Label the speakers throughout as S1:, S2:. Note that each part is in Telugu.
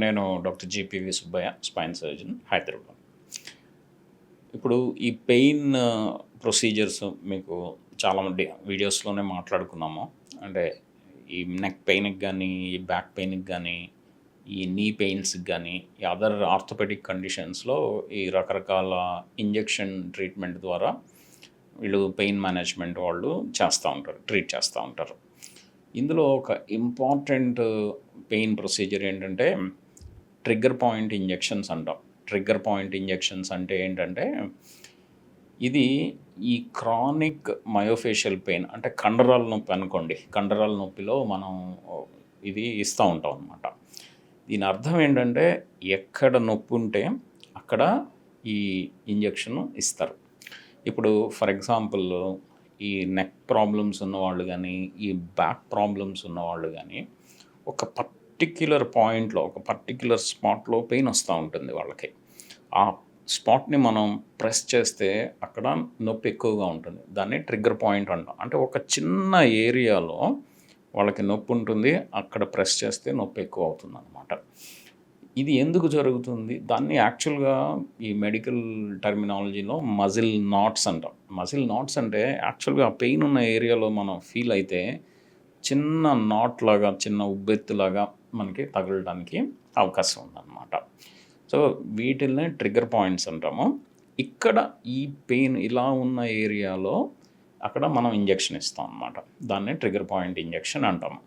S1: నేను doctor జీపీవి Subbaiah, spine surgeon, Hyderabad. ఇప్పుడు ఈ పెయిన్ ప్రొసీజర్స్ మీకు చాలామంది వీడియోస్లోనే మాట్లాడుకున్నాము. అంటే ఈ నెక్ పెయిన్కి కానీ, ఈ బ్యాక్ పెయిన్కి కానీ, ఈ నీ పెయిన్స్కి కానీ, ఈ అదర్ ఆర్థోపెడిక్ కండిషన్స్లో ఈ రకరకాల ఇంజెక్షన్ ట్రీట్మెంట్ ద్వారా వీళ్ళు పెయిన్ మేనేజ్మెంట్ వాళ్ళు చేస్తూ ఉంటారు, ట్రీట్ చేస్తూ ఉంటారు. ఇందులో ఒక ఇంపార్టెంట్ పెయిన్ ప్రొసీజర్ ఏంటంటే ట్రిగ్గర్ పాయింట్ ఇంజెక్షన్స్ అంటాం. ట్రిగ్గర్ పాయింట్ ఇంజెక్షన్స్ అంటే ఏంటంటే ఇది ఈ క్రానిక్ మయోఫేషియల్ పెయిన్ అంటే కండరాల నొప్పి అనుకోండి. కండరాల నొప్పిలో మనం ఇది ఇస్తూ ఉంటాం అన్నమాట. దీని అర్థం ఏంటంటే ఎక్కడ నొప్పి ఉంటే అక్కడ ఈ ఇంజెక్షన్ ఇస్తారు. ఇప్పుడు ఫర్ ఎగ్జాంపుల్ ఈ నెక్ ప్రాబ్లమ్స్ ఉన్నవాళ్ళు కానీ, ఈ బ్యాక్ ప్రాబ్లమ్స్ ఉన్నవాళ్ళు కానీ ఒక పర్టిక్యులర్ పాయింట్లో, ఒక పర్టిక్యులర్ స్పాట్లో పెయిన్ వస్తూ ఉంటుంది వాళ్ళకి. ఆ స్పాట్ని మనం ప్రెస్ చేస్తే అక్కడ నొప్పి ఎక్కువగా ఉంటుంది. దాన్ని ట్రిగ్గర్ పాయింట్ అంటాం. అంటే ఒక చిన్న ఏరియాలో వాళ్ళకి నొప్పి ఉంటుంది, అక్కడ ప్రెస్ చేస్తే నొప్పి ఎక్కువ అవుతుంది అన్నమాట. ఇది ఎందుకు జరుగుతుంది? దాన్ని యాక్చువల్గా ఈ మెడికల్ టర్మినాలజీలో మజిల్ నాట్స్ అంటాం. మజిల్ నాట్స్ అంటే యాక్చువల్గా పెయిన్ ఉన్న ఏరియాలో మనం ఫీల్ అయితే చిన్న నాట్ లాగా, చిన్న ఉబ్బెత్తులాగా మనకి తగలడానికి అవకాశం ఉందన్నమాట. సో వీటిల్ని ట్రిగ్గర్ పాయింట్స్ అంటాము. ఇక్కడ ఈ పెయిన్ ఇలా ఉన్న ఏరియాలో అక్కడ మనం ఇంజెక్షన్ ఇస్తాం అన్నమాట. దాన్ని ట్రిగ్గర్ పాయింట్ ఇంజెక్షన్ అంటాము.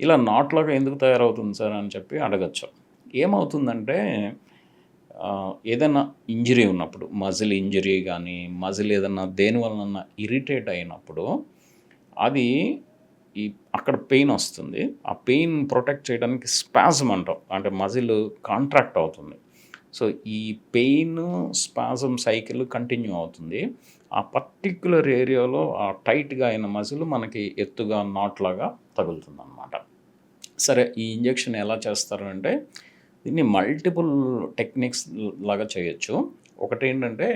S1: ఇలా నాట్లాగా ఎందుకు తయారవుతుంది సార్ అని చెప్పి అడగచ్చు. ఏమవుతుందంటే ఏదైనా ఇంజరీ ఉన్నప్పుడు, మజిల్ ఇంజరీ కానీ, మజిల్ ఏదన్నా దేనివలన ఇరిటేట్ అయినప్పుడు అది ఈ అక్కడ పెయిన్ వస్తుంది. ఆ పెయిన్ ప్రొటెక్ట్ చేయడానికి స్పాజమ్ అంటాం. అంటే మజిల్ కాంట్రాక్ట్ అవుతుంది. సో ఈ పెయిన్ స్పాజమ్ సైకిల్ కంటిన్యూ అవుతుంది. ఆ పర్టిక్యులర్ ఏరియాలో ఆ టైట్గా అయిన మజిల్ మనకి ఎత్తుగా నాట్లాగా తగులుతుంది అన్నమాట. సరే, ఈ ఇంజెక్షన్ ఎలా చేస్తారు అంటే దీన్ని మల్టిపుల్ టెక్నిక్స్ లాగా చేయొచ్చు. ఒకటి ఏంటంటే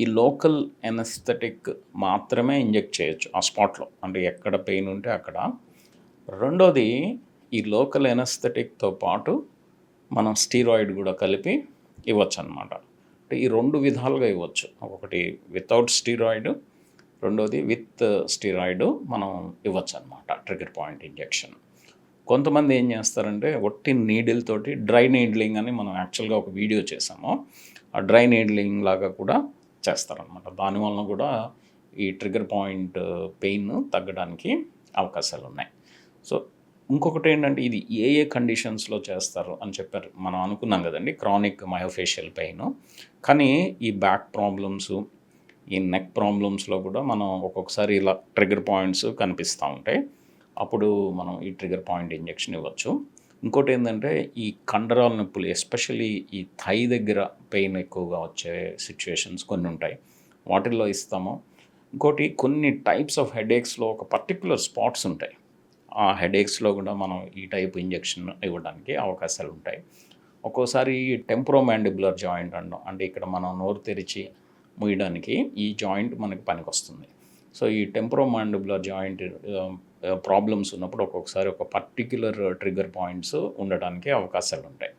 S1: ఈ లోకల్ ఎనస్థెటిక్ మాత్రమే ఇంజెక్ట్ చేయొచ్చు ఆ స్పాట్లో, అంటే ఎక్కడ పెయిన్ ఉంటే అక్కడ. రెండోది ఈ లోకల్ ఎనస్థెటిక్తో పాటు మనం స్టీరాయిడ్ కూడా కలిపి ఇవ్వచ్చు అన్నమాట. అంటే ఈ రెండు విధాలుగా ఇవ్వచ్చు. ఒకటి వితౌట్ స్టీరాయిడ్, రెండోది విత్ స్టీరాయిడ్ మనం ఇవ్వచ్చు అన్నమాట ట్రిగ్గర్ పాయింట్ ఇంజెక్షన్. కొంతమంది ఏం చేస్తారంటే ఒట్టి నీడిల్ తోటి డ్రై నీడ్లింగ్ అని మనం యాక్చువల్గా ఒక వీడియో చేసాము. ఆ డ్రై నీడ్లింగ్ లాగా కూడా చేస్తారనమాట. దానివల్ల కూడా ఈ ట్రిగ్గర్ పాయింట్ పెయిన్ తగ్గడానికి అవకాశాలు ఉన్నాయి. సో ఇంకొకటి ఏంటంటే ఇది ఏ ఏ కండిషన్స్లో చేస్తారు అని చెప్పారు. మనం అనుకున్నాం కదండి, క్రానిక్ మయోఫేషియల్ పెయిన్. కానీ ఈ బ్యాక్ ప్రాబ్లమ్స్, ఈ నెక్ ప్రాబ్లమ్స్లో కూడా మనం ఒక్కొక్కసారి ఇలా ట్రిగ్గర్ పాయింట్స్ కనిపిస్తూ ఉంటాయి. అప్పుడు మనం ఈ ట్రిగ్గర్ పాయింట్ ఇంజెక్షన్ ఇవ్వచ్చు. ఇంకోటి ఏంటంటే ఈ కండరాల నొప్పులు, ఎస్పెషల్లీ ఈ థై దగ్గర పెయిన్ ఎక్కువగా వచ్చే సిచ్యువేషన్స్ కొన్ని ఉంటాయి, వాటిల్లో ఇస్తాము. ఇంకోటి కొన్ని టైప్స్ ఆఫ్ హెడేక్స్లో ఒక పర్టిక్యులర్ స్పాట్స్ ఉంటాయి. ఆ హెడేక్స్లో కూడా మనం ఈ టైప్ ఇంజెక్షన్ ఇవ్వడానికి అవకాశాలు ఉంటాయి. ఒక్కోసారి టెంప్రోమాండిబులర్ జాయింట్ అంటాం. అంటే ఇక్కడ మనం నోరు తెరిచి మూయడానికి ఈ జాయింట్ మనకి పనికొస్తుంది. సో ఈ టెంప్రోమాండిబులర్ జాయింట్ ప్రాబ్లమ్స్ ఉన్నప్పుడు ఒక్కొక్కసారి ఒక పర్టిక్యులర్ ట్రిగ్గర్ పాయింట్స్ ఉండడానికి అవకాశాలు ఉంటాయి.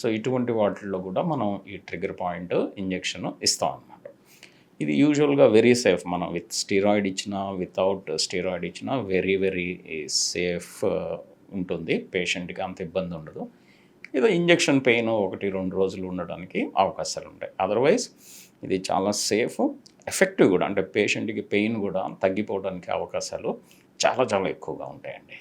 S1: సో ఇటువంటి వాటిల్లో కూడా మనం ఈ ట్రిగ్గర్ పాయింట్ ఇంజెక్షన్ ఇస్తాం అన్నమాట. ఇది యూజువల్గా వెరీ సేఫ్. మనం విత్ స్టీరాయిడ్ ఇచ్చినా, వితౌట్ స్టీరాయిడ్ ఇచ్చినా వెరీ వెరీ సేఫ్ ఉంటుంది. పేషెంట్కి అంత ఇబ్బంది ఉండదు. ఏదో ఇంజెక్షన్ పెయిన్ 1-2 రోజులు ఉండడానికి అవకాశాలు ఉంటాయి. అదర్వైజ్ ఇది చాలా సేఫ్, ఎఫెక్టివ్ కూడా. అంటే పేషెంట్కి పెయిన్ కూడా తగ్గిపోవడానికి అవకాశాలు చాలా చాలా ఎక్కువగా ఉంటాయండి.